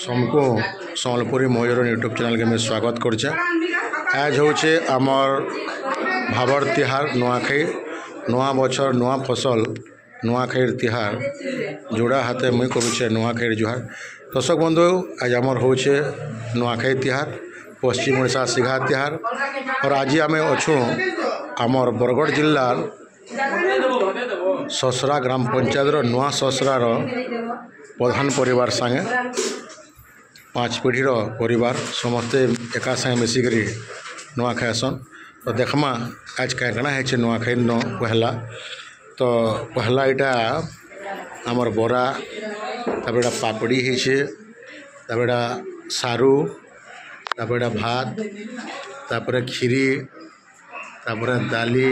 सबको सम्बलपुरी मयूर YouTube channel के मैं स्वागत करछे। आज होचे आमर भाबर तिहार नुआखाई, नुआ बछर नुआ फसल नुआखाईर तिहार जोड़ा हाथे मुई करुचे नुआखाईर जुहार। दर्शक बंधु आज आमर होचे नुआखाई तिहार पश्चिम ओडिशा सिघा तिहार और आज आम अच्छू आमर बरगढ़ जिल्लार ससरा ग्राम पंचायत नुआ ससरार प्रधान परिवार संगे 5 पीढ़ीर परिवार समस्ते एका संगे मिसिक नुआ खाएसन। तो देखमा आज क्या है नुआखाई न पहला तो पहला यहाँ आमर बरा तापर पापड़ी है सारू तापर भात तापर खीरी तापर दाली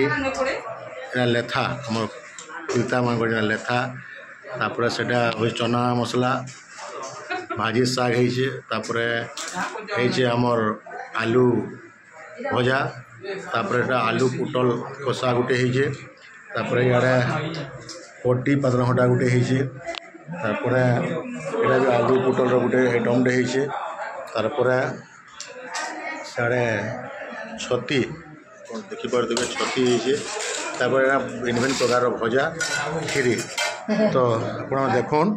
लेथा आमर पिता मान लेथा तापर सेटा चना मसला भाजी साग है आमर आलू भजा तापर आलू पुटल कषा गुटे है तापर इे पट्टी पातल घटा गुटे है तापर ये आलू पुटल गोटे आइटमटे है तापर साढ़े छती देखिपे छती है तापर भिन्न भिन्न प्रकार भजा खीरी। तो आप देखुन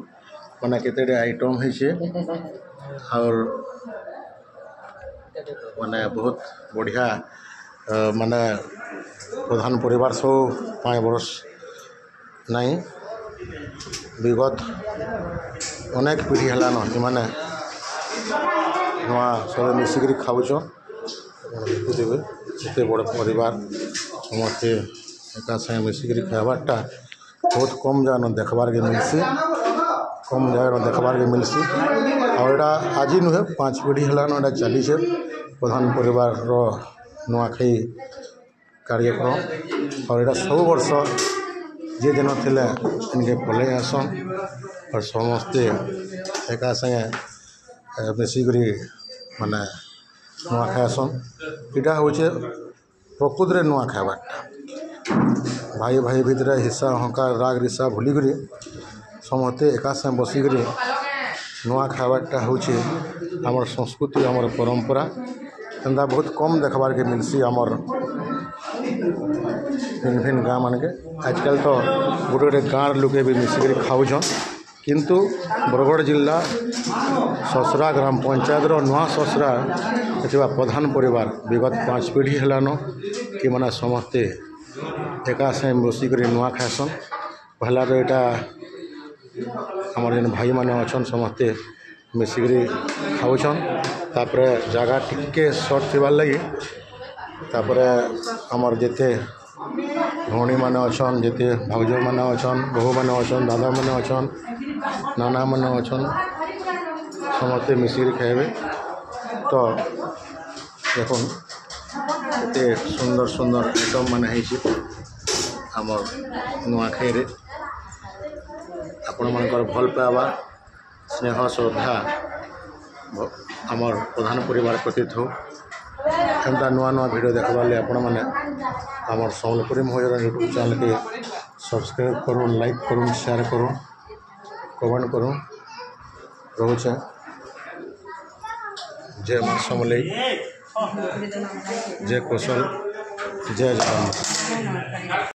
मैंने केते आइटम है और माने बहुत बढ़िया माने प्रधान परिवार सब 5 वर्ष नहीं विगत अनेक पीढ़ी है मैंने नुआ सब मिसिक खाऊन देखुवे एत बड़ परिवार समस्ते एका संगे मिसिक खाबारटा बहुत कम जगह देखबार के मिलसी कम जगह देखबार के मिलसी और यहाँ आज नुहे 5 पीढ़ी है चली प्रधान परिवार नुआखाई कार्यक्रम और यहाँ सब वर्ष जे दिन थे इनके पलि आसन और समस्ते एका संगे मिसिक माने नुआ खाएसन। यहाँ हूँ प्रकृत में नुआ खाबारटा भाई भाई भितर हिस्सा हंकार राग रिसा भूलिक समस्ते एका संगे बसिक नुआ खाबारटा हूँ आमर संस्कृति आमर परंपरा एंता बहुत कम देखबार के मिलसी आमर भिन्न भिन्न गाँव मान के आजकल तो गोटे गोटे गाँव लोके भी मिसिक खाऊन किंतु बरगढ़ जिला ससरा ग्राम पंचायत नुआ ससरा प्रधान परिवार विगत 5 पीढ़ी है कि मैंने समस्ते एका संगे बसिक नुआ खाएसन। पहला तो यहाँ आमर जेन भाई मैंने अच्छा समस्ते मिसिक खाऊन तापर जगह टिके सर्ट थी लगी तापर आमर जिते भौणी मैंने अच्छन जिते भाउज मैंने अच्छन बहु मैंने अच्छन दादा मैंने अच्छन नाना मैंने अच्छन समस्ते मिसिक खाइबे। तो देखो ये सुंदर सुंदर आइटम मान आमर नुआखाई आपण मानकर भल पावा स्नेह श्रद्धा आमर प्रधान परिवार प्रति हो एंता नुआ नुआ वीडियो देखबार लिए आपण मैंने आमर सम्बलपुरी मयूर यूट्यूब चैनल के सब्सक्राइब करूँ, लाइक करूँ, शेयर करूँ, कमेंट करूँ। रोचे जय मां समलेई, जय कौशल, जय जगन्नाथ।